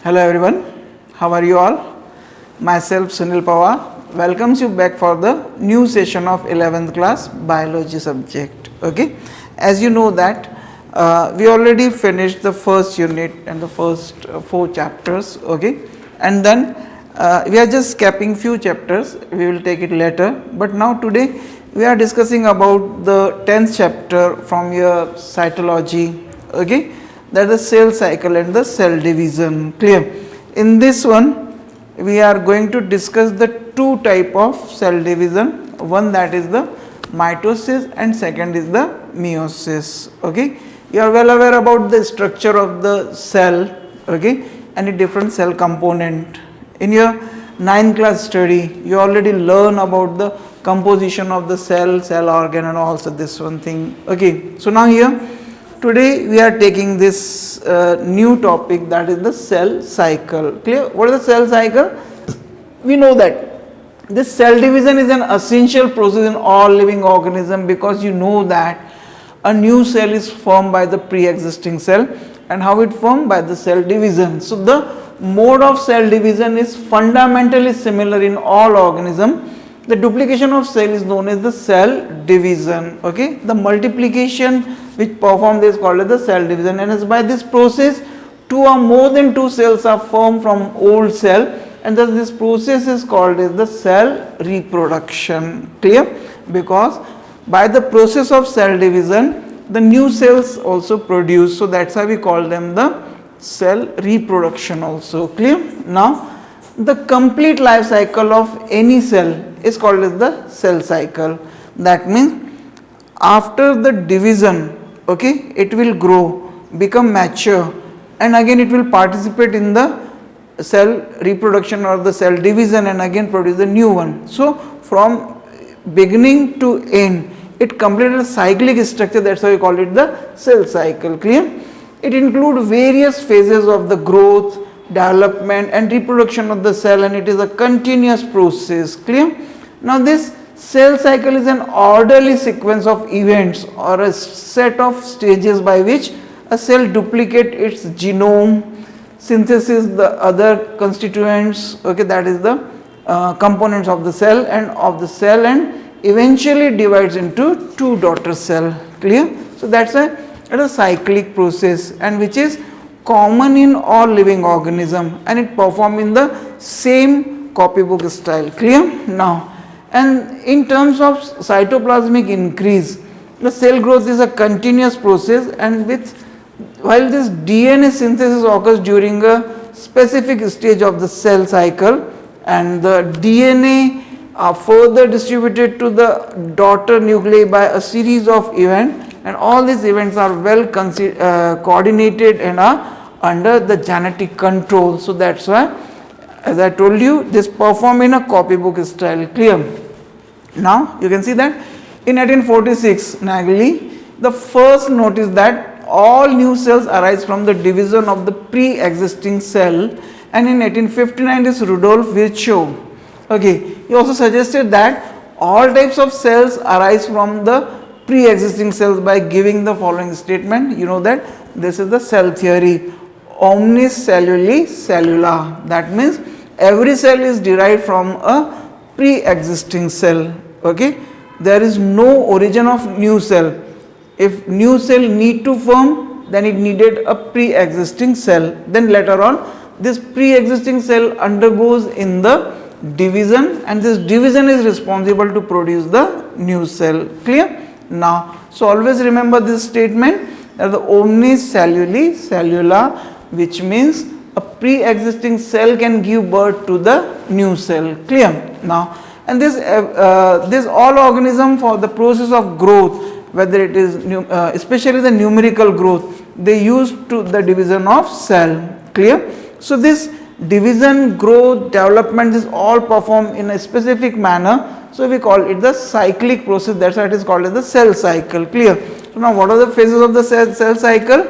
Hello everyone, how are you all? Myself Sunil Pawar welcomes you back for the new session of 11th class biology subject. Okay, as you know that we already finished the first unit and the first four chapters. Okay, and then we are just skipping few chapters, we will take it later, but now today we are discussing about the 10th chapter from your cytology. Okay, that is the cell cycle and the cell division. Clear? In this one we are going to discuss the two type of cell division, one that is the mitosis and second is the meiosis. Okay, you are well aware about the structure of the cell, okay, and a different cell component. In your 9th class study you already learn about the composition of the cell organ and also this one thing. Okay, so now here today we are taking this new topic, that is the cell cycle. Clear? What is the cell cycle? We know that this cell division is an essential process in all living organism, because you know that a new cell is formed by the pre-existing cell, and how it formed? By the cell division. So the mode of cell division is fundamentally similar in all organism. The duplication of cell is known as the cell division. Okay, the multiplication which performed is called as the cell division, and as by this process two or more than two cells are formed from old cell, and thus this process is called as the cell reproduction. Clear? Because by the process of cell division the new cells also produce, so that's why we call them the cell reproduction also. Clear? Now the complete life cycle of any cell is called as the cell cycle. That means after the division, okay, it will grow, become mature, and again it will participate in the cell reproduction or the cell division and again produce a new one. So from beginning to end it completed a cyclic structure, that's why we call it the cell cycle. Clear? It includes various phases of the growth, development and reproduction of the cell, and it is a continuous process. Clear? Now this cell cycle is an orderly sequence of events or a set of stages by which a cell duplicate its genome, synthesis the other constituents, okay, that is the components of the cell and eventually divides into two daughter cell. Clear? So that's a cyclic process, and which is common in all living organism, and it perform in the same copybook style. Clear? Now, and in terms of cytoplasmic increase, the cell growth is a continuous process, and while this DNA synthesis occurs during a specific stage of the cell cycle, and the DNA are further distributed to the daughter nuclei by a series of events, and all these events are well coordinated and are under the genetic control. So that's why, as I told you, this perform in a copybook style. Clear? Now you can see that in 1846 Naegeli the first noticed that all new cells arise from the division of the pre-existing cell, and in 1859 this Rudolf Virchow, okay, he also suggested that all types of cells arise from the pre-existing cells by giving the following statement. You know that this is the cell theory, omnis celluli cellula, that means every cell is derived from a pre-existing cell. Okay, there is no origin of new cell. If new cell need to form, then it needed a pre-existing cell, then later on this pre-existing cell undergoes in the division, and this division is responsible to produce the new cell. Clear? Now, so always remember this statement, that the omnis celluli cellula, which means a pre-existing cell can give birth to the new cell. Clear? Now, and this all organism for the process of growth, whether it is especially the numerical growth, they use to the division of cell. Clear? So this division, growth, development is all performed in a specific manner, so we call it the cyclic process. That's why it is called as the cell cycle. Clear? So now what are the phases of the cell cycle?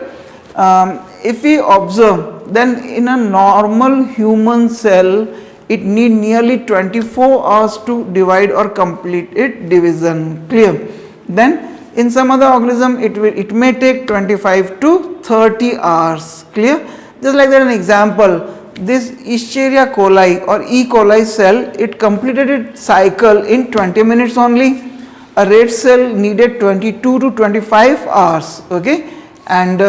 If we observe, then in a normal human cell it need nearly 24 hours to divide or complete its division. Clear? Then in some other organism it may take 25 to 30 hours. Clear? Just like that, an example, this Escherichia coli or E. coli cell, it completed its cycle in 20 minutes only. A red cell needed 22 to 25 hours, okay, and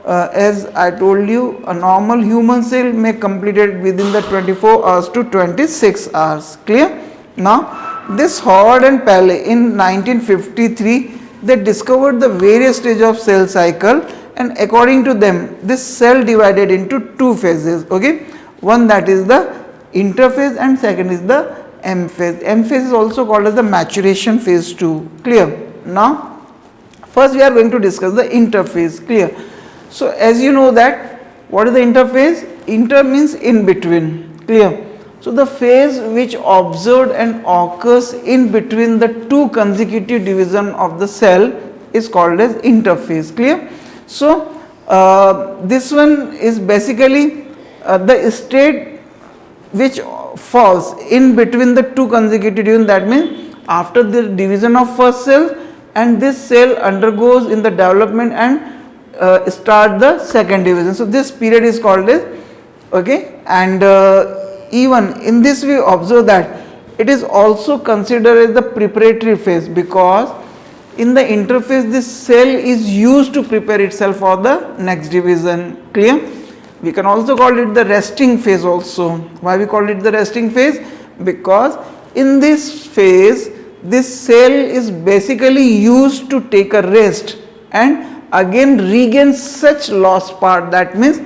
as I told you, a normal human cell may complete it within the 24 hours to 26 hours, clear? Now, this Howard and Paley in 1953, they discovered the various stages of cell cycle, and according to them, this cell divided into two phases, okay, one that is the interphase and second is the M phase. M phase is also called as the maturation phase too, clear? Now, first we are going to discuss the interphase, clear? So, as you know that, what is the interphase? Inter means in between, clear? So, the phase which observed and occurs in between the two consecutive division of the cell is called as interphase, clear? So, this one is basically the state which falls in between the two consecutive division, that means after the division of first cell and this cell undergoes in the development and start the second division. So, this period is called as, okay, and even in this we observe that it is also considered as the preparatory phase, because in the interphase this cell is used to prepare itself for the next division, clear? We can also call it the resting phase also. Why we call it the resting phase? Because in this phase this cell is basically used to take a rest and again regain such lost part. That means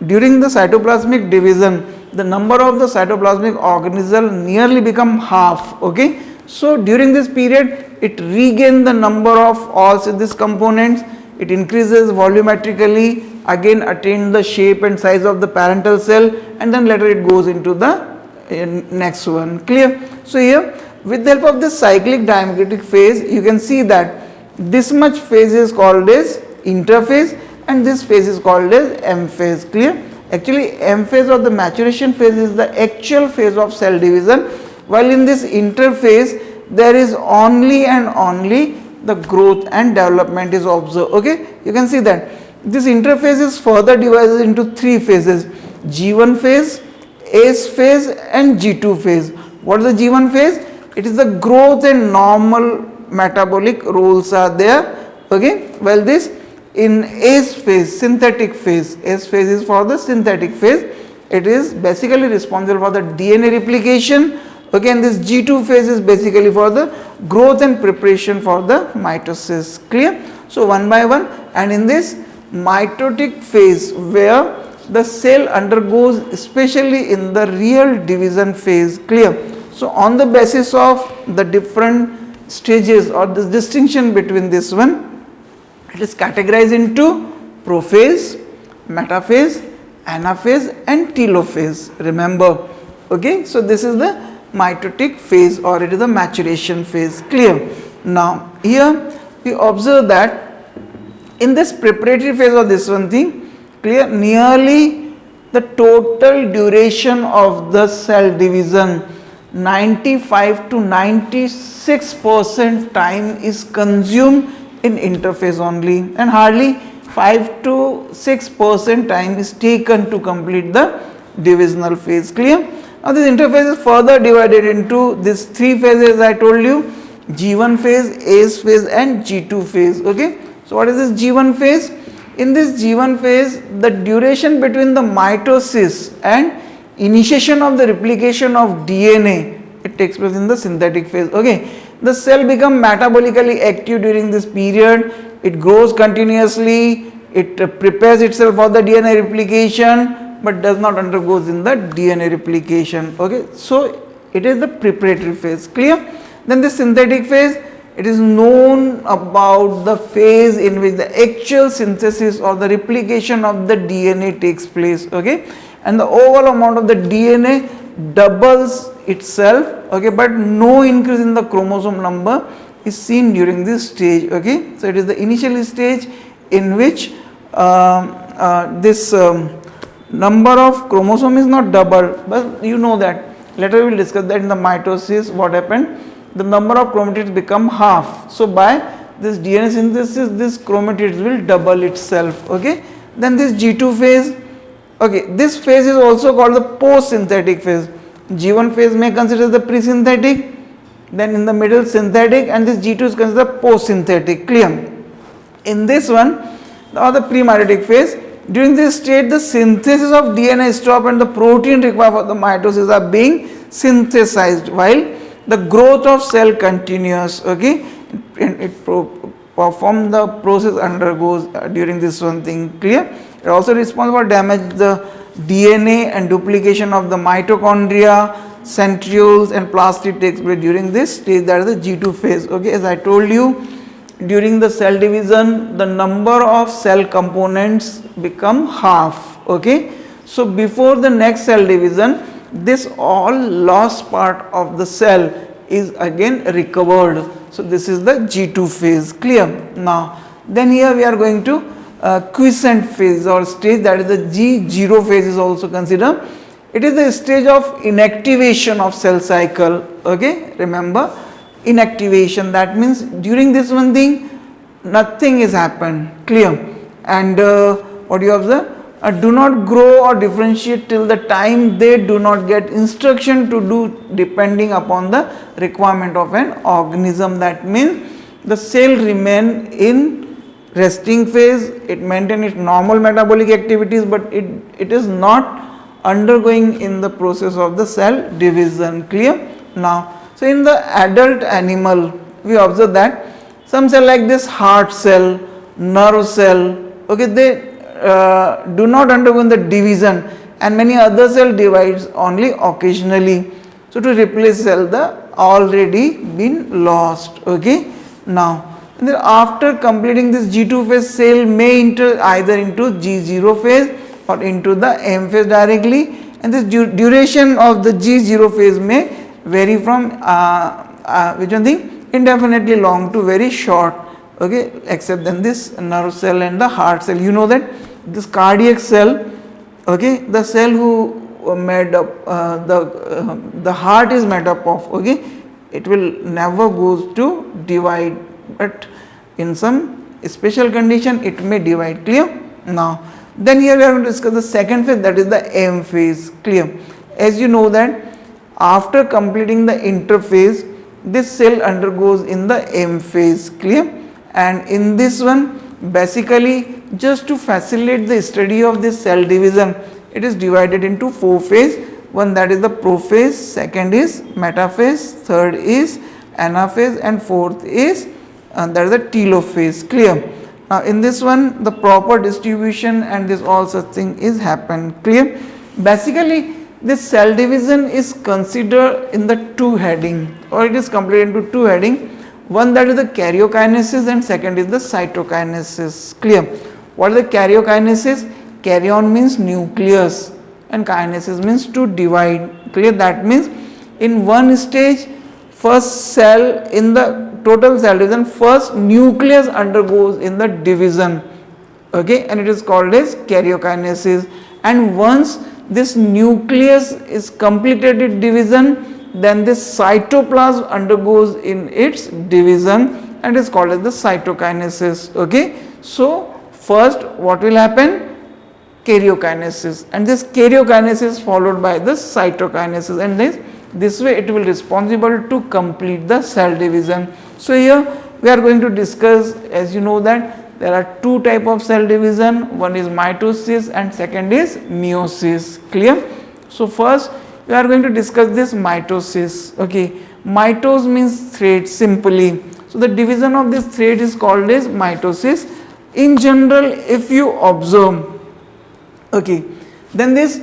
during the cytoplasmic division the number of the cytoplasmic organism nearly become half, okay. So, during this period it regains the number of all these components, it increases volumetrically, again attain the shape and size of the parental cell, and then later it goes into the next one, clear? So, here with the help of this cyclic diametric phase you can see that this much phase is called as interphase and this phase is called as M phase, clear? Actually M phase or the maturation phase is the actual phase of cell division, while in this interphase there is only and only the growth and development is observed, okay. You can see that this interphase is further divided into three phases: G1 phase, S phase and G2 phase. What is the G1 phase? It is the growth and normal metabolic roles are there, okay, while this in S phase, synthetic phase, S phase is for the synthetic phase, it is basically responsible for the DNA replication, okay, and this G2 phase is basically for the growth and preparation for the mitosis, clear? So, one by one, and in this mitotic phase where the cell undergoes, especially in the real division phase, clear? So, on the basis of the different stages or this distinction between this one, it is categorized into prophase, metaphase, anaphase and telophase, remember, okay. So, this is the mitotic phase or it is the maturation phase, clear? Now, here we observe that in this preparatory phase of this one thing, clear, nearly the total duration of the cell division 95 to 96% time is consumed in interphase only, and hardly 5 to 6% time is taken to complete the divisional phase, clear? Now, this interphase is further divided into these three phases I told you: G1 phase, S phase and G2 phase, okay. So, what is this G1 phase? In this G1 phase the duration between the mitosis and initiation of the replication of DNA, it takes place in the synthetic phase, okay. The cell become metabolically active during this period, it grows continuously, it prepares itself for the DNA replication but does not undergoes in the DNA replication, okay. So, it is the preparatory phase, clear? Then the synthetic phase, it is known about the phase in which the actual synthesis or the replication of the DNA takes place, okay, and the overall amount of the DNA doubles itself, okay, but no increase in the chromosome number is seen during this stage, okay. So, it is the initial stage in which this number of chromosome is not doubled, but you know that later we will discuss that in the mitosis what happened, the number of chromatids become half. So, by this DNA synthesis this chromatids will double itself, okay. Then this G2 phase, Okay, this phase is also called the post-synthetic phase. G1 phase may consider the pre-synthetic, then in the middle synthetic, and this G2 is considered post-synthetic. Clear? In this one, or the pre-mitotic phase, during this state the synthesis of DNA stop and the protein required for the mitosis are being synthesized while the growth of cell continues. Okay, and it perform the process undergoes during this one thing. Clear? It also responsible for damage the DNA and duplication of the mitochondria, centrioles and plastid takes place during this stage, that is the G2 phase. Okay, as I told you, during the cell division the number of cell components become half. Okay, so before the next cell division this all lost part of the cell is again recovered. So this is the G2 phase. Clear? Now then here we are going to quiescent phase or stage, that is the G0 phase is also considered. It is the stage of inactivation of cell cycle. Okay, remember inactivation, that means during this one thing nothing is happened. Clear? And what you observe, do not grow or differentiate till the time they do not get instruction to do depending upon the requirement of an organism. That means the cell remain in resting phase, it maintain its normal metabolic activities, but it is not undergoing in the process of the cell division. Clear? Now, so in the adult animal we observe that some cell like this heart cell, nerve cell, okay, they do not undergo the division, and many other cell divides only occasionally. So to replace cell the already been lost. Okay. Now then after completing this G2 phase, cell may enter either into G0 phase or into the M phase directly, and this duration of the G0 phase may vary from which one thing, indefinitely long to very short. Okay, except then this nerve cell and the heart cell. You know that this cardiac cell, okay, the cell who made up the heart is made up of, okay, it will never goes to divide, but in some special condition it may divide. Clear? Now then here we are going to discuss the second phase, that is the M phase. Clear? As you know that after completing the interphase, this cell undergoes in the M phase. Clear? And in this one basically just to facilitate the study of this cell division, it is divided into 4 phases. One, that is the prophase, second is metaphase, third is anaphase, and fourth is that is the telophase. Clear? Now in this one the proper distribution and this all such thing is happen. Clear? Basically this cell division is considered in the 2 heading, or it is completed into 2 heading. One, that is the karyokinesis, and second is the cytokinesis. Clear? What is the karyokinesis? Karyon means nucleus and kinesis means to divide. Clear? That means in one stage, first cell in the total cell division, first nucleus undergoes in the division, okay, and it is called as karyokinesis. And once this nucleus is completed its division, then this cytoplasm undergoes in its division and is called as the cytokinesis. Okay, so first what will happen? Karyokinesis, and this karyokinesis followed by the cytokinesis, and this way it will responsible to complete the cell division. So here we are going to discuss, as you know that there are 2 type of cell division, one is mitosis and second is meiosis. Clear? So first we are going to discuss this mitosis. Okay, mitos means thread simply. So the division of this thread is called as mitosis. In general, if you observe, okay, then this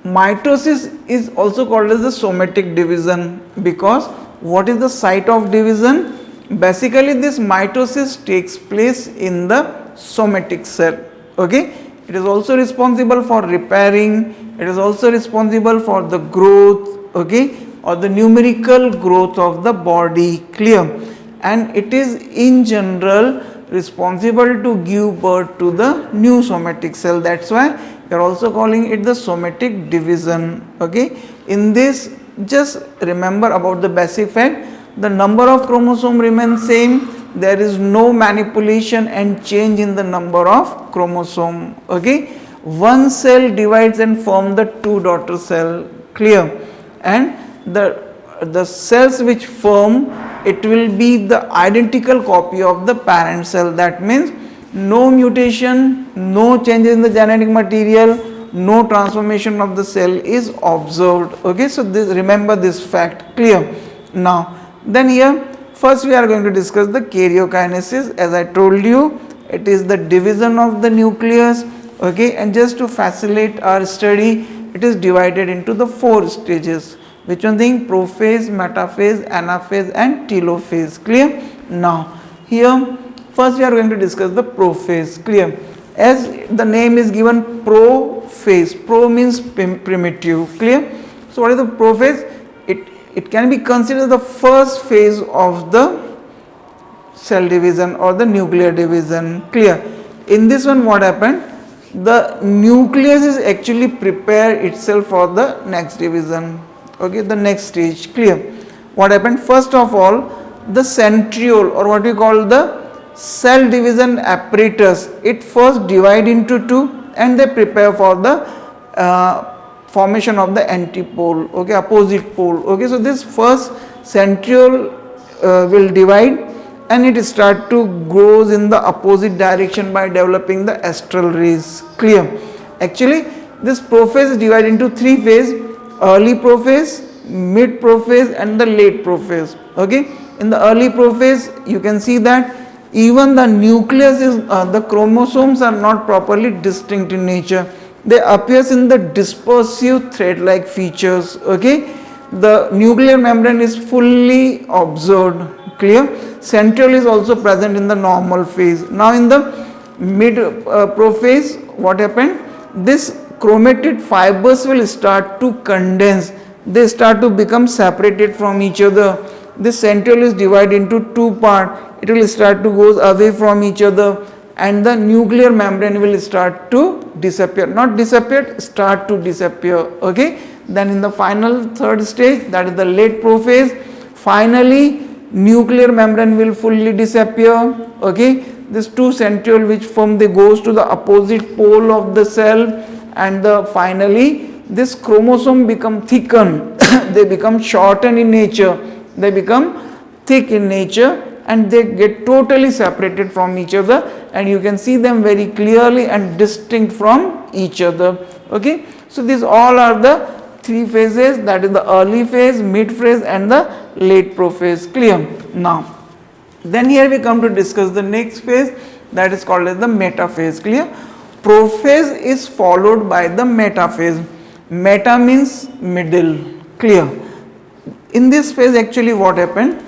mitosis is also called as the somatic division, because what is the site of division? Basically this mitosis takes place in the somatic cell. Okay, it is also responsible for repairing, it is also responsible for the growth, okay, or the numerical growth of the body. Clear? And it is in general responsible to give birth to the new somatic cell. That's why we are also calling it the somatic division. Okay, in this just remember about the basic fact, the number of chromosome remains same, there is no manipulation and change in the number of chromosome. Okay, one cell divides and form the two daughter cell, clear, and the cells which form, it will be the identical copy of the parent cell. That means no mutation, no changes in the genetic material, no transformation of the cell is observed. Okay, so this, remember this fact, clear. Now then here first we are going to discuss the karyokinesis. As I told you, it is the division of the nucleus. Okay, and just to facilitate our study, it is divided into the 4 stages. Which one thing? Prophase, metaphase, anaphase and telophase. Clear? Now here first we are going to discuss the prophase. Clear? As the name is given, prophase. Pro means primitive. Clear? So what is the prophase? It can be considered the first phase of the cell division or the nuclear division. Clear? In this one what happened? The nucleus is actually prepare itself for the next division. Okay, the next stage. Clear? What happened? First of all, the centriole, or what we call the cell division apparatus, it first divide into 2 and they prepare for the formation of the antipole, okay, opposite pole. Okay, so this first centriole will divide and it start to grows in the opposite direction by developing the astral rays. Clear? Actually this prophase is divided into 3 phases: early prophase, mid prophase and the late prophase. Okay, in the early prophase you can see that even the nucleus is the chromosomes are not properly distinct in nature. They appears in the dispersive thread like features. Okay, the nuclear membrane is fully observed. Clear? Centriole is also present in the normal phase. Now in the mid prophase, what happened? This chromatid fibers will start to condense. They start to become separated from each other. This centriole is divided into 2 parts. It will start to go away from each other and the nuclear membrane will start to disappear. Not disappear, start to disappear. Okay. Then in the final 3rd stage, that is the late prophase, finally nuclear membrane will fully disappear. Okay. This 2 centriole which form, they goes to the opposite pole of the cell and finally this chromosome become thickened. They become shortened in nature. They become thick in nature and they get totally separated from each other and you can see them very clearly and distinct from each other. Okay. So these all are the 3 phases, that is the early phase, mid phase and the late prophase. Clear? Now then here we come to discuss the next phase, that is called as the metaphase. Clear? Prophase is followed by the metaphase. Meta means middle. Clear? In this phase actually what happened?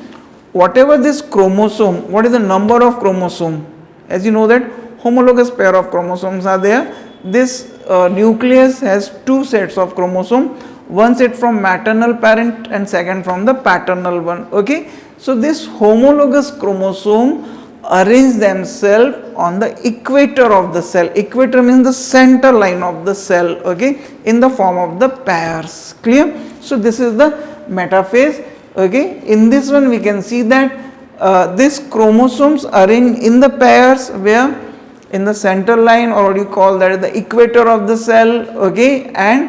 Whatever this chromosome, what is the number of chromosome? As you know that homologous pair of chromosomes are there. This nucleus has 2 sets of chromosome, one set from maternal parent and second from the paternal one. Okay. So this homologous chromosome arrange themselves on the equator of the cell. Equator means the center line of the cell. Okay, in the form of the pairs. Clear? So this is the metaphase. Okay, in this one we can see that these chromosomes arrange in the pairs where in the center line, or what you call that is the equator of the cell. Okay, and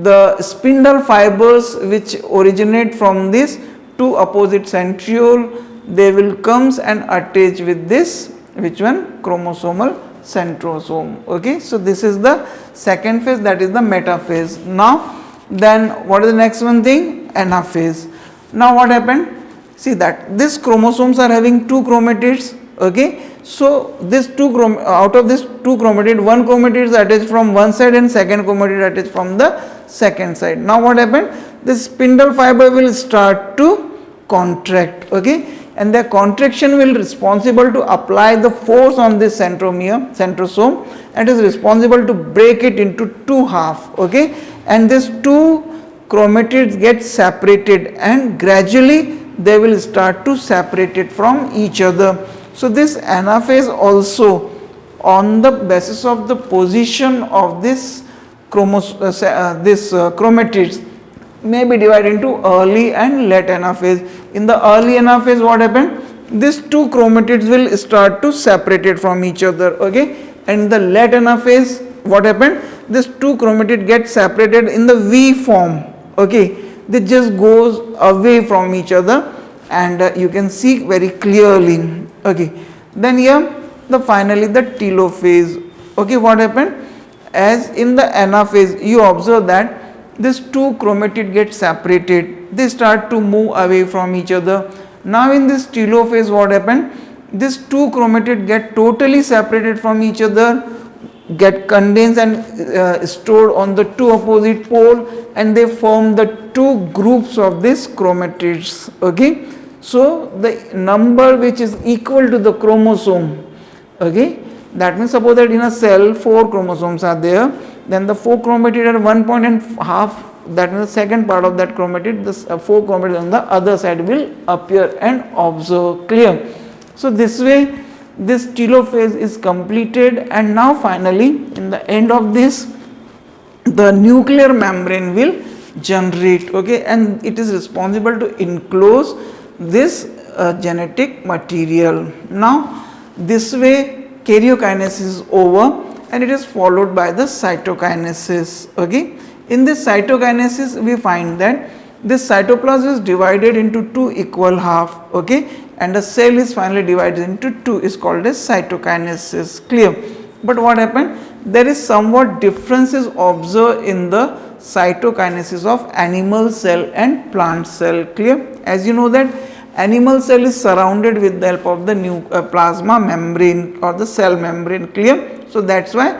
the spindle fibers which originate from this 2 opposite centriole, they will comes and attach with this, which one? Chromosomal centrosome. Okay, so this is the second phase, that is the metaphase. Now then what is the next one thing? Anaphase. Now what happened? See that these chromosomes are having 2 chromatids. Okay, so this out of this 2 chromatid, one chromatid is attached from one side and second chromatid attached from the second side. Now what happened? This spindle fiber will start to contract. Okay, and the contraction will responsible to apply the force on this centrosome and is responsible to break it into 2 half. Okay, and these 2 chromatids get separated and gradually they will start to separate it from each other. So this anaphase also, on the basis of the position of this chromatids, may be divided into early and late anaphase. In the early anaphase what happened? These 2 chromatids will start to separate it from each other. Okay, and the late anaphase what happened, this two chromatid get separated in the V form, okay, they just goes away from each other, and you can see very clearly, okay. Then here the finally the telophase, okay, what happened, as in the anaphase you observe that this two chromatid get separated, they start to move away from each other. Now in this telophase what happened, this two chromatid get totally separated from each other, get condensed and stored on the two opposite pole, and they form the two groups of these chromatids, okay. So the number which is equal to the chromosome, okay, that means suppose that in a cell 4 chromosomes are there, then the 4 chromatid at one point and half, that means the second part of that chromatid, this 4 chromatid on the other side will appear and observe, clear. So this way this telophase is completed, and now finally in the end of this the nuclear membrane will generate, okay, and it is responsible to enclose this genetic material. Now this way karyokinesis is over and it is followed by the cytokinesis, okay. In this cytokinesis we find that this cytoplasm is divided into two equal half, okay, and the cell is finally divided into two, is called as cytokinesis, clear. But what happened, there is somewhat differences observed in the cytokinesis of animal cell and plant cell, clear. As you know that animal cell is surrounded with the help of the plasma membrane or the cell membrane, clear. So that is why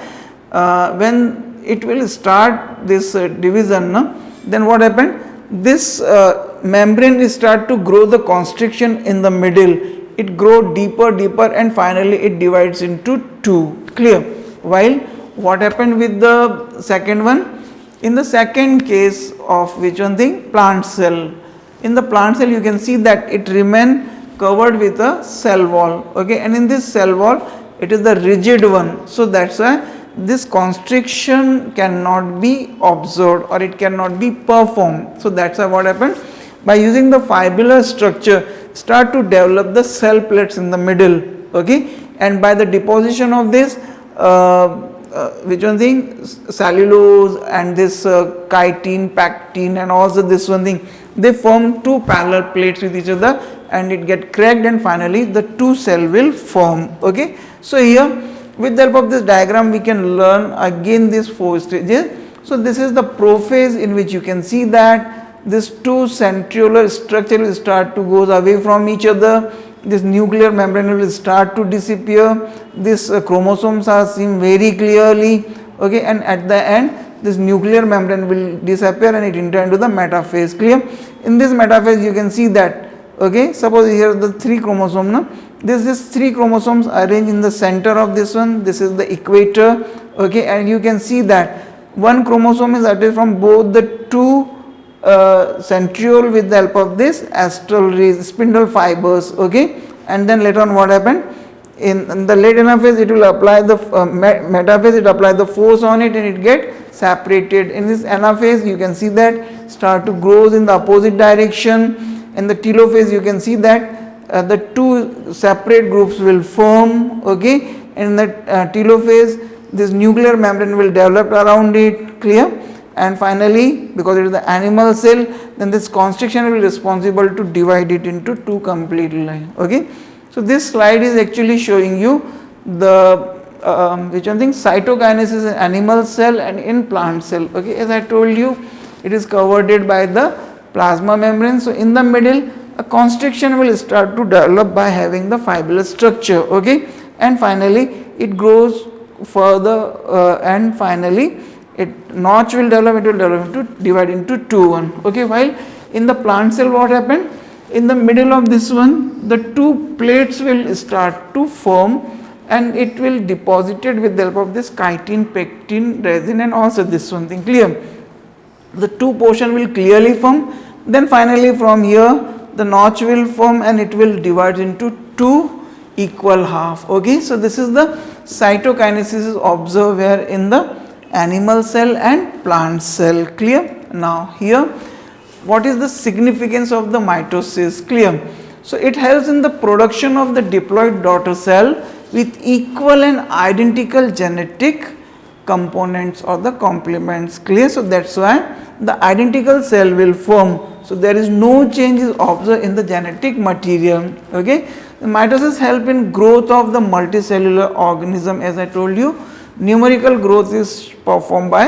when it will start this division, then what happened, this membrane will start to grow the constriction in the middle, it grow deeper and finally it divides into two, clear. While what happened with the second one, in the second case of which one thing, plant cell, in the plant cell you can see that it remain covered with a cell wall, okay, and in this cell wall it is the rigid one. So that is why this constriction cannot be observed or it cannot be performed. So that is why what happened, by using the fibular structure start to develop the cell plates in the middle, okay, and by the deposition of this which one thing, cellulose and this chitin, pectin and also this one thing, they form two parallel plates with each other and it get cracked and finally the two cell will form, okay. So here with the help of this diagram we can learn again these four stages. So this is the prophase, in which you can see that this two centriolar structure will start to go away from each other, this nuclear membrane will start to disappear, these chromosomes are seen very clearly, okay, and at the end this nuclear membrane will disappear and it enter into the metaphase, clear. In this metaphase you can see that, okay, suppose here are the 3 chromosomes, this 3 chromosomes arranged in the center of this one, this is the equator, okay, and you can see that one chromosome is attached from both the two centriole with the help of this astral rays, spindle fibers, okay, and then later on what happened, in the late anaphase it will apply the metaphase, it apply the force on it and it get separated. In this anaphase you can see that start to grows in the opposite direction. In the telophase you can see that the two separate groups will form, okay, in the telophase this nuclear membrane will develop around it, clear. And finally because it is the animal cell, then this constriction will be responsible to divide it into two complete lines, okay. So this slide is actually showing you the which one thing, cytokinesis in animal cell and in plant cell, okay. As I told you, it is covered by the plasma membrane. So in the middle a constriction will start to develop by having the fibular structure, okay, and finally it grows further and finally it notch will develop, it will develop into divide into two one, okay. While in the plant cell what happened, in the middle of this one the two plates will start to form and it will deposited with the help of this chitin, pectin, resin and also this one thing, clear. The two portion will clearly form, then finally from here the notch will form and it will divide into two equal half, okay. So this is the cytokinesis is observed where in the animal cell and plant cell, clear. Now here what is the significance of the mitosis, clear. So it helps in the production of the diploid daughter cell with equal and identical genetic components or the complements. Clear? So that's why the identical cell will form. So there is no change is observed in the genetic material. Okay. The mitosis help in growth of the multicellular organism. As I told you, numerical growth is performed by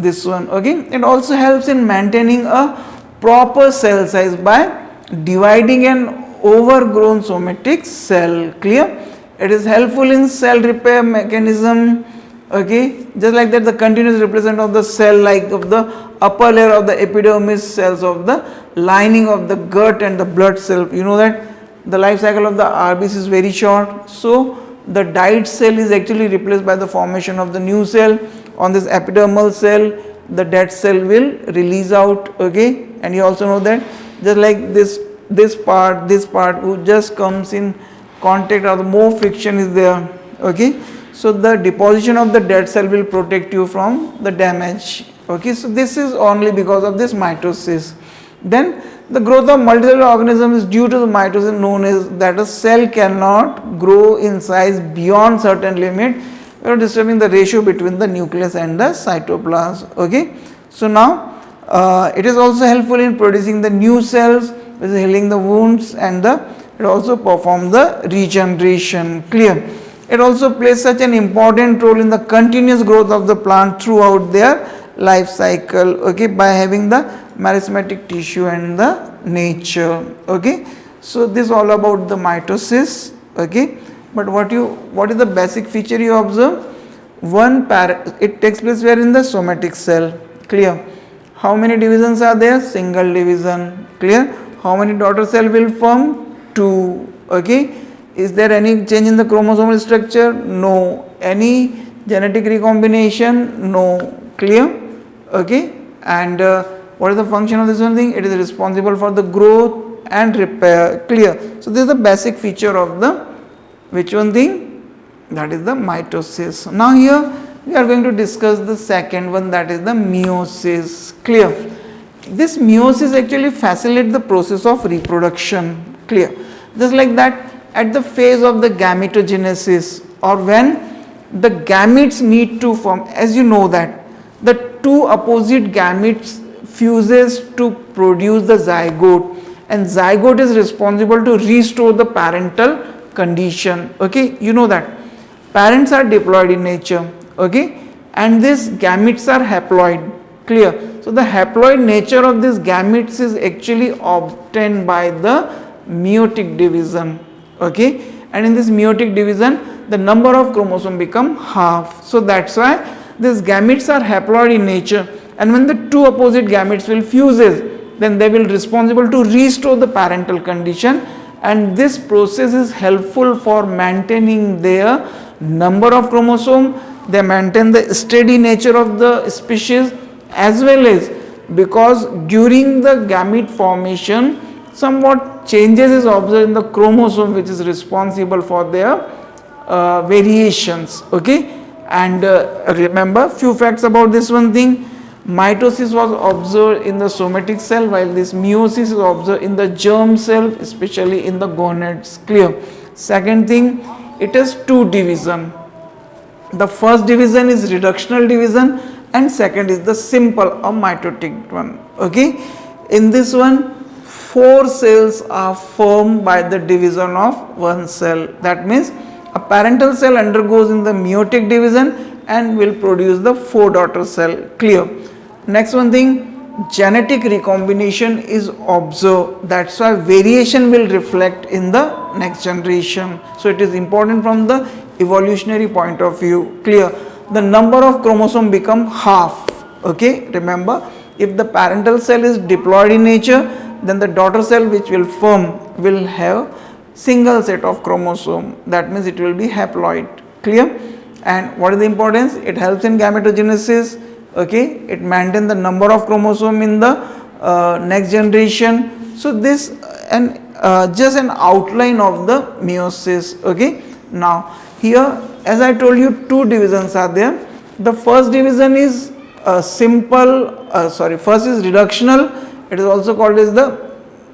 this one. Okay. It also helps in maintaining a proper cell size by dividing an overgrown somatic cell. Clear? It is helpful in cell repair mechanism. Okay, just like that, the continuous replacement of the cell, like of the upper layer of the epidermis cells of the lining of the gut and the blood cell. You know that the life cycle of the RBC is very short. So the died cell is actually replaced by the formation of the new cell. On this epidermal cell, the dead cell will release out. Okay, and you also know that just like this part who just comes in contact or the more friction is there. Okay, so the deposition of the dead cell will protect you from the damage. Okay, so this is only because of this mitosis. Then the growth of multicellular organisms is due to the mitosis, known as that a cell cannot grow in size beyond certain limit without disturbing the ratio between the nucleus and the cytoplasm. Okay, so now it is also helpful in producing the new cells, which is healing the wounds, and it also performs the regeneration. Clear? It also plays such an important role in the continuous growth of the plant throughout their life cycle. Okay, by having the meristematic tissue and the nature. Okay, so this all about the mitosis. Okay, but what is the basic feature you observe? It takes place where in the somatic cell. Clear? How many divisions are there? Single division. Clear? How many daughter cell will form? 2. Okay. Is there any change in the chromosomal structure? No. Any genetic recombination? No. Clear? Okay. And what is the function of this one thing? It is responsible for the growth and repair. Clear? So this is the basic feature of the which one thing? That is the mitosis. Now here we are going to discuss the second one, that is the meiosis. Clear? This meiosis actually facilitates the process of reproduction. Clear? Just like that, at the phase of the gametogenesis, or when the gametes need to form, as you know that the two opposite gametes fuses to produce the zygote, and zygote is responsible to restore the parental condition. Okay, you know that parents are diploid in nature. Okay, and these gametes are haploid. Clear? So the haploid nature of these gametes is actually obtained by the meiotic division. Okay, and in this meiotic division the number of chromosome become half. So that's why these gametes are haploid in nature, and when the two opposite gametes will fuses, then they will responsible to restore the parental condition, and this process is helpful for maintaining their number of chromosome. They maintain the steady nature of the species, as well as because during the gamete formation somewhat changes is observed in the chromosome, which is responsible for their variations. Okay, and remember few facts about this one thing. Mitosis was observed in the somatic cell, while this meiosis is observed in the germ cell, especially in the gonads. Clear? Second thing, it has two division. The first division is reductional division, and second is the simple or mitotic one. Okay, in this one 4 cells are formed by the division of one cell. That means a parental cell undergoes in the meiotic division and will produce the 4 daughter cell. Clear? Next one thing, genetic recombination is observed. That's why variation will reflect in the next generation. So it is important from the evolutionary point of view. Clear? The number of chromosome become half. Okay, remember, if the parental cell is diploid in nature, then the daughter cell which will form will have single set of chromosome. That means it will be haploid. Clear? And what is the importance? It helps in gametogenesis. Okay, it maintains the number of chromosome in the next generation. So this and just an outline of the meiosis. Okay, now here, as I told you, 2 divisions are there. The first division is first is reductional. It is also called as the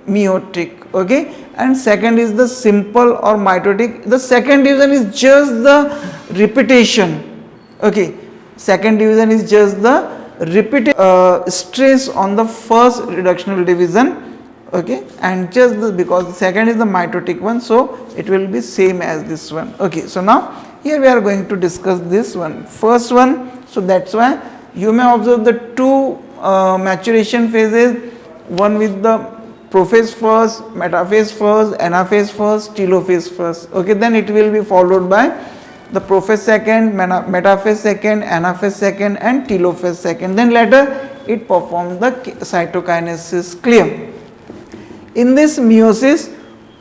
meiotic. Okay, and second is the simple or mitotic. The second division is just the repetition. Okay, Second division is just the repeated stress on the first reductional division, okay, and just because the second is the mitotic one, so it will be same as this one. Okay, so now here we are going to discuss this one, first one. So that's why you may observe the two maturation phases, one with the prophase first, metaphase first, anaphase first, telophase first. Okay, then it will be followed by the prophase second, metaphase second, anaphase second, and telophase second. Then later it performs the cytokinesis. Clear? In this meiosis,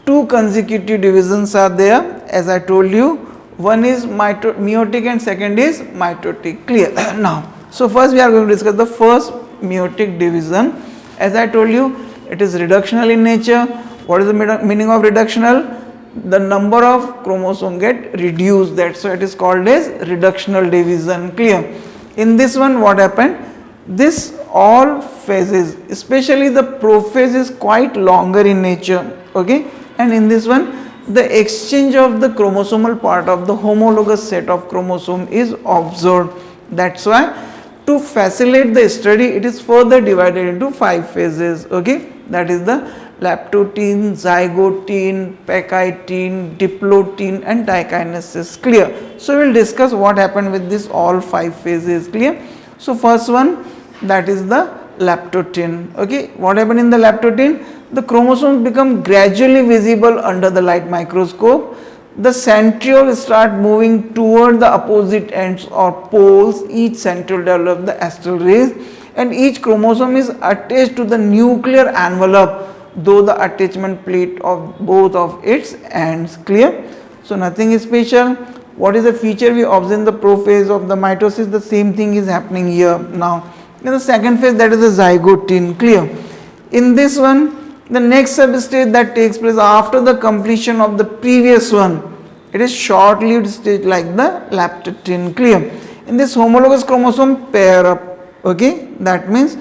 two consecutive divisions are there, as I told you. One is meiotic and second is mitotic. Clear? Now, so first we are going to discuss the first meiotic division. As I told you, it is reductional in nature. What is the meaning of reductional? The number of chromosome get reduced. That's why it is called as reductional division. Clear? In this one, what happened? This all phases, especially the prophase, is quite longer in nature. Okay, and in this one, the exchange of the chromosomal part of the homologous set of chromosome is observed. That's why to facilitate the study, it is further divided into 5 phases. Okay, that is the lactotine, zygotine, pecitine, diplotin, and dikinesis. Clear? So we will discuss what happened with this all 5 phases. Clear? So first one, that is the lactotine. Okay, what happened in the lactotine? The chromosomes become gradually visible under the light microscope. The centriole start moving toward the opposite ends or poles. Each centriole develop the astral rays, and each chromosome is attached to the nuclear envelope, though the attachment plate of both of its ends. Clear? So nothing is special. What is the feature we observe in the prophase of the mitosis? The same thing is happening here. Now in the second phase, that is the zygotine. Clear? In this one, the next substage that takes place after the completion of the previous one, it is short-lived stage like the lactotine. Clear? In this, homologous chromosome pair up. Okay, that means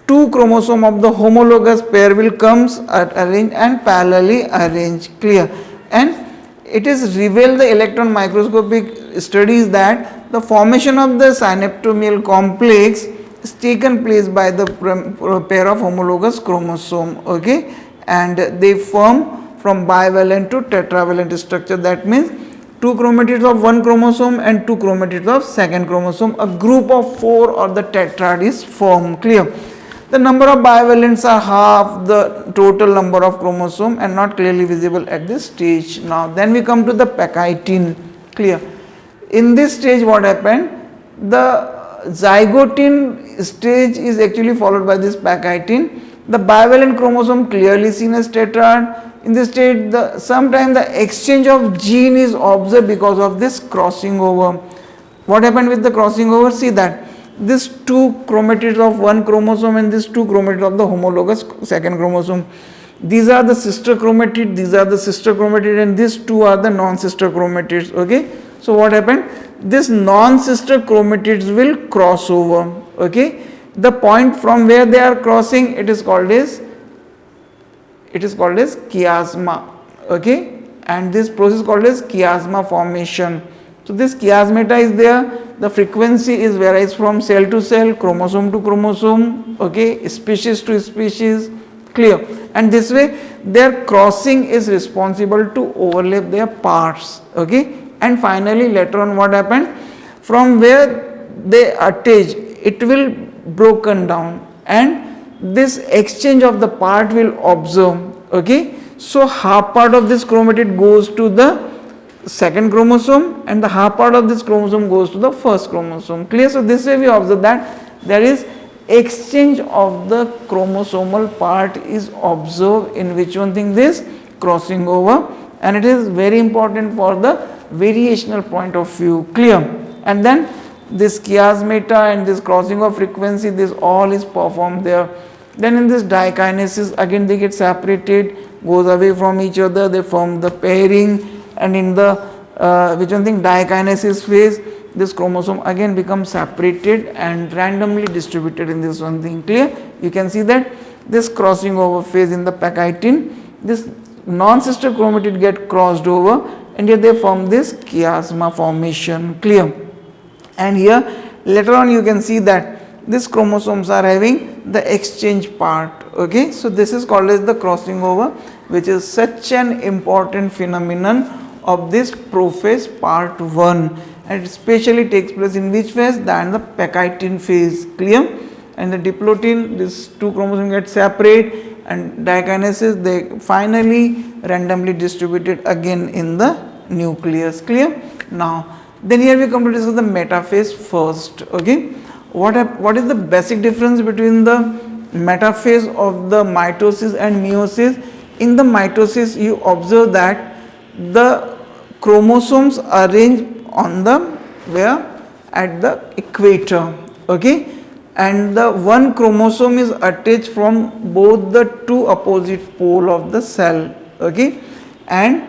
two chromosome of the homologous pair will comes arranged and parallelly arranged. Clear? And it is revealed the electron microscopic studies that the formation of the synaptomial complex is taken place by the pair of homologous chromosome. Okay, and they form from bivalent to tetravalent structure. That means two chromatids of one chromosome and two chromatids of second chromosome. A group of 4 or the tetrad is formed. Clear? The number of bivalents are half the total number of chromosome and not clearly visible at this stage. Now then we come to the pecitine. Clear? In this stage, what happened? The zygotine stage is actually followed by this pecitine. The bivalent chromosome clearly seen as tetrad. In this stage, sometimes the exchange of gene is observed because of this crossing over. What happened with the crossing over? See that these two chromatids of one chromosome and these two chromatids of the homologous second chromosome, these are the sister chromatids, these are the sister chromatids, and these two are the non-sister chromatids. Okay, so what happened? This non-sister chromatids will cross over. Okay, the point from where they are crossing, it is called as chiasma. Okay, and this process called as chiasma formation. So this chiasmata is there. The frequency is varies from cell to cell, chromosome to chromosome. Okay, species to species. Clear? And this way their crossing is responsible to overlap their parts. Okay, and finally later on what happened? From where they attach, it will broken down, and this exchange of the part will observe. Okay, so half part of this chromatid goes to the second chromosome and the half part of this chromosome goes to the first chromosome. Clear? So this way we observe that there is exchange of the chromosomal part is observed, in which one thing? This crossing over, and it is very important for the variational point of view. Clear? And then this chiasmata and this crossing of frequency, this all is performed there. Then in this dikinesis, again they get separated, goes away from each other, they form the pairing, and in the dikinesis phase, this chromosome again becomes separated and randomly distributed in this one thing. Clear? You can see that this crossing over phase in the pecitine, this non-sister chromatid get crossed over, and here they form this chiasma formation. Clear? And here later on you can see that these chromosomes are having the exchange part. Okay, so this is called as the crossing over, which is such an important phenomenon of this prophase part 1, and it especially takes place in which phase? Than the Pachytene phase. Clear? And the diplotin, these two chromosomes get separate, and dikinesis they finally randomly distributed again in the nucleus. Clear? Now then here we come to discuss the metaphase first. Okay, what is the basic difference between the metaphase of the mitosis and meiosis? In the mitosis you observe that the chromosomes arrange on the where at the equator. Okay, and the one chromosome is attached from both the two opposite pole of the cell. Okay, and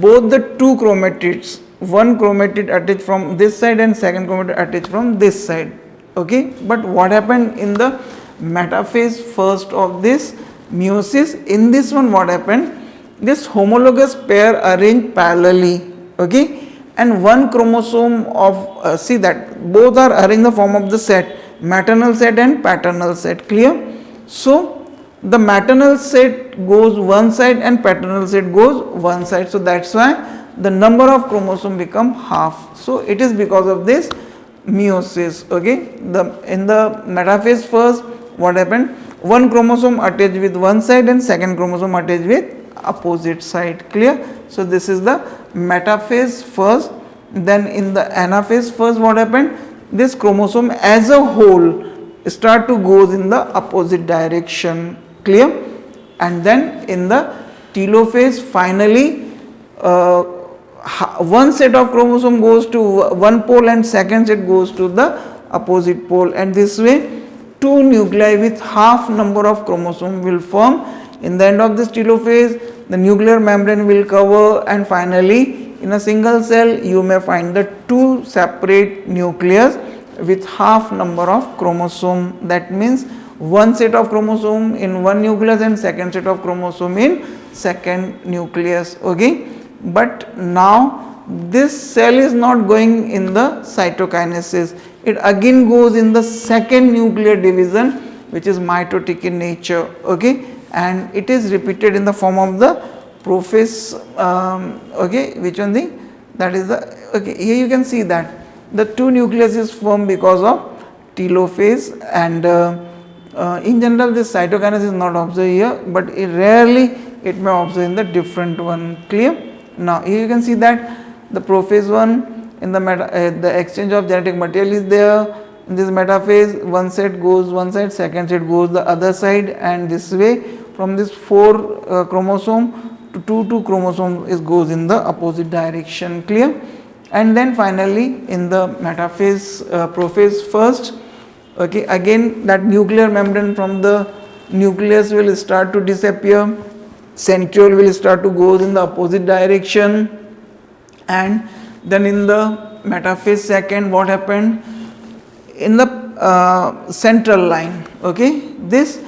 both the two chromatids, one chromatid attached from this side and second chromatid attached from this side. Okay, but what happened in the metaphase first of this meiosis? In this one what happened? This homologous pair arranged parallelly. Okay, and one chromosome of see that both are arranged in the form of the set, maternal set and paternal set. Clear? So the maternal set goes one side and paternal set goes one side. So that's why the number of chromosome become half. So it is because of this meiosis. Okay, in the metaphase first what happened? One chromosome attached with one side and second chromosome attached with opposite side. Clear? So this is the metaphase first. Then in the anaphase first what happened? This chromosome as a whole start to goes in the opposite direction. Clear? And then in the telophase finally one set of chromosome goes to one pole and second set goes to the opposite pole, and this way two nuclei with half number of chromosome will form. In the end of this telophase the nuclear membrane will cover, and finally in a single cell you may find the two separate nucleus with half number of chromosome. That means one set of chromosome in one nucleus and second set of chromosome in second nucleus. Okay, but now this cell is not going in the cytokinesis, it again goes in the second nuclear division, which is mitotic in nature. Okay, and it is repeated in the form of the prophase. Okay, which one thing? That is the, okay, here you can see that the two nucleus is formed because of telophase, and in general this cytokinesis is not observed here, but rarely it may observe in the different one. Clear? Now here you can see that the prophase one, in the exchange of genetic material is there. In this metaphase one set goes one side, second set goes the other side, and this way from this 4 chromosome to 2 chromosome is goes in the opposite direction. Clear? And then finally in the metaphase prophase first, okay, again that nuclear membrane from the nucleus will start to disappear, centriole will start to go in the opposite direction, and then in the metaphase second what happened? In the central line, okay, this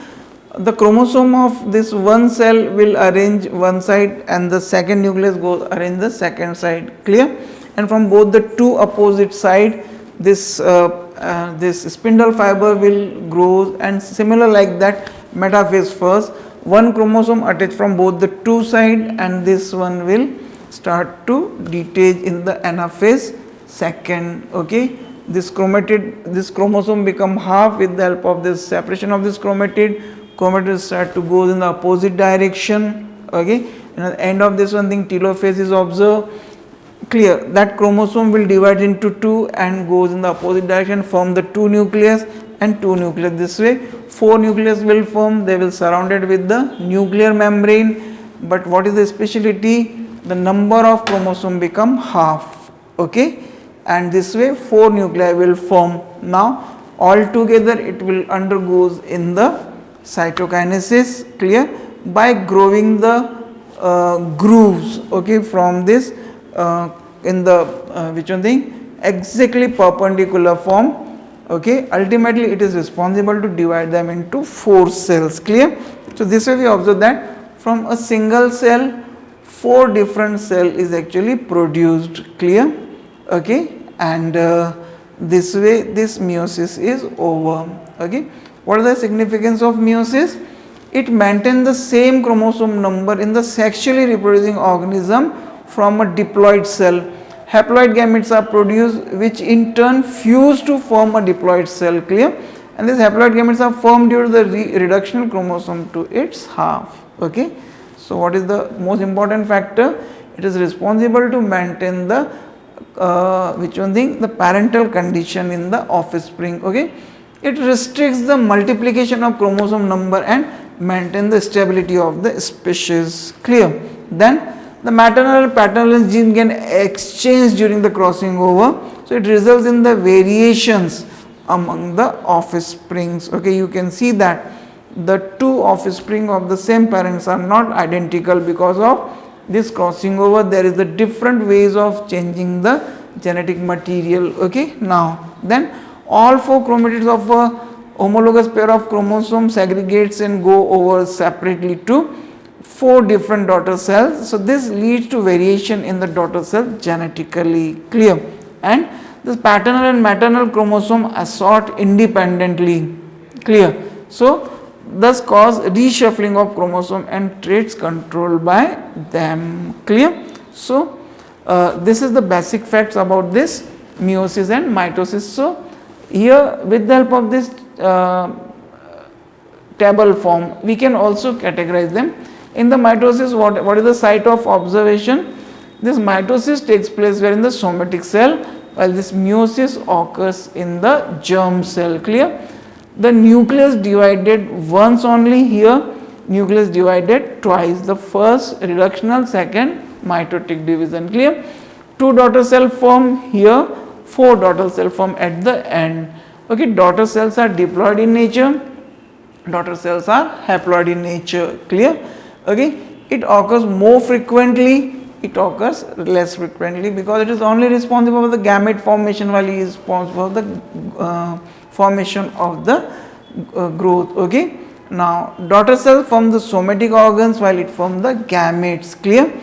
the chromosome of this one cell will arrange one side and the second nucleus goes arrange the second side. Clear? And from both the two opposite side this this spindle fiber will grow, and similar like that metaphase first one chromosome attached from both the two side, and this one will start to detach in the anaphase second. Okay, this chromosome become half with the help of this separation of this chromatid start to go in the opposite direction. Okay, and at the end of this one thing telophase is observed. Clear? That chromosome will divide into two and goes in the opposite direction, form the two nucleus and two nucleus. This way 4 nucleus will form, they will surrounded with the nuclear membrane. But what is the speciality? The number of chromosome become half. Okay, and this way 4 nuclei will form. Now altogether it will undergoes in the cytokinesis. Clear? By growing the grooves, okay, from this in the which one thing, exactly perpendicular form. Okay, ultimately it is responsible to divide them into 4 cells. Clear? So this way we observe that from a single cell 4 different cell is actually produced. Clear? Okay, and this way this meiosis is over. Okay, what is the significance of meiosis? It maintains the same chromosome number in the sexually reproducing organism from a diploid cell. Haploid gametes are produced which in turn fuse to form a diploid cell, clear, and these haploid gametes are formed due to the reduction of chromosome to its half. Okay, so what is the most important factor? It is responsible to maintain the which one thing, the parental condition in the offspring. Okay, it restricts the multiplication of chromosome number and maintain the stability of the species, clear. Then the maternal and paternal gene can exchange during the crossing over, so it results in the variations among the offsprings. Okay, you can see that the two offspring of the same parents are not identical because of this crossing over. There is the different ways of changing the genetic material. Okay, now then all four chromatids of a homologous pair of chromosomes segregates and go over separately to four different daughter cells. So this leads to variation in the daughter cell genetically, clear, and this paternal and maternal chromosome assort independently, clear. So thus cause reshuffling of chromosome and traits controlled by them, clear. So this is the basic facts about this meiosis and mitosis. So here with the help of this table form we can also categorize them. In the mitosis, what is the site of observation? This mitosis takes place where in the somatic cell, while this meiosis occurs in the germ cell, clear. The nucleus divided once only here, nucleus divided twice, the first reductional, second mitotic division, clear. Two daughter cell form here, four daughter cell form at the end. Okay, daughter cells are diploid in nature, daughter cells are haploid in nature, clear. Okay, it occurs more frequently, it occurs less frequently because it is only responsible for the gamete formation while he is responsible for the formation of the growth. Okay, now daughter cell form the somatic organs while it forms the gametes, clear.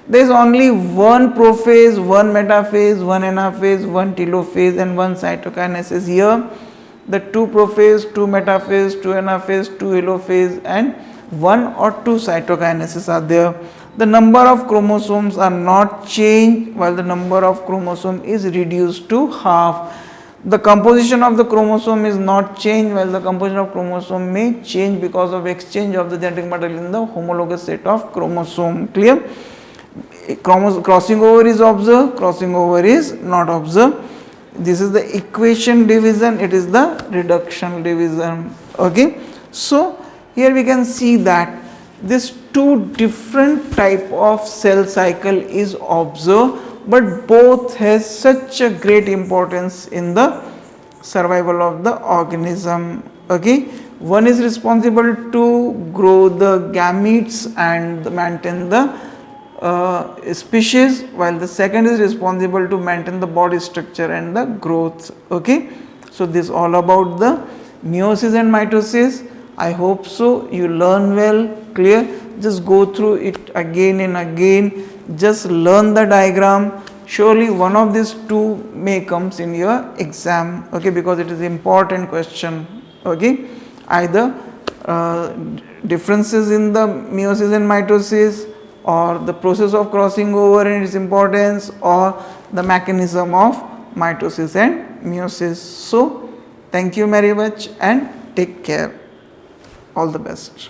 There is only one prophase, one metaphase, one anaphase, one telophase and one cytokinesis here. The two prophase, two metaphase, two anaphase, two telophase and one or two cytokinesis are there. The number of chromosomes are not changed while the number of chromosome is reduced to half. The composition of the chromosome is not changed while the composition of chromosome may change because of exchange of the genetic material in the homologous set of chromosome, clear. Crossing over is observed, crossing over is not observed. This is the equation division, it is the reduction division. Okay, so here we can see that this two different type of cell cycle is observed, but both has such a great importance in the survival of the organism. Okay, one is responsible to grow the gametes and maintain the species, while the second is responsible to maintain the body structure and the growth. Okay, so this all about the meiosis and mitosis. I hope so you learn well, clear. Just go through it again and again, just learn the diagram. Surely one of these two may comes in your exam. Okay, because it is important question. Okay, either differences in the meiosis and mitosis, or the process of crossing over and its importance, or the mechanism of mitosis and meiosis. So thank you very much and take care. All the best.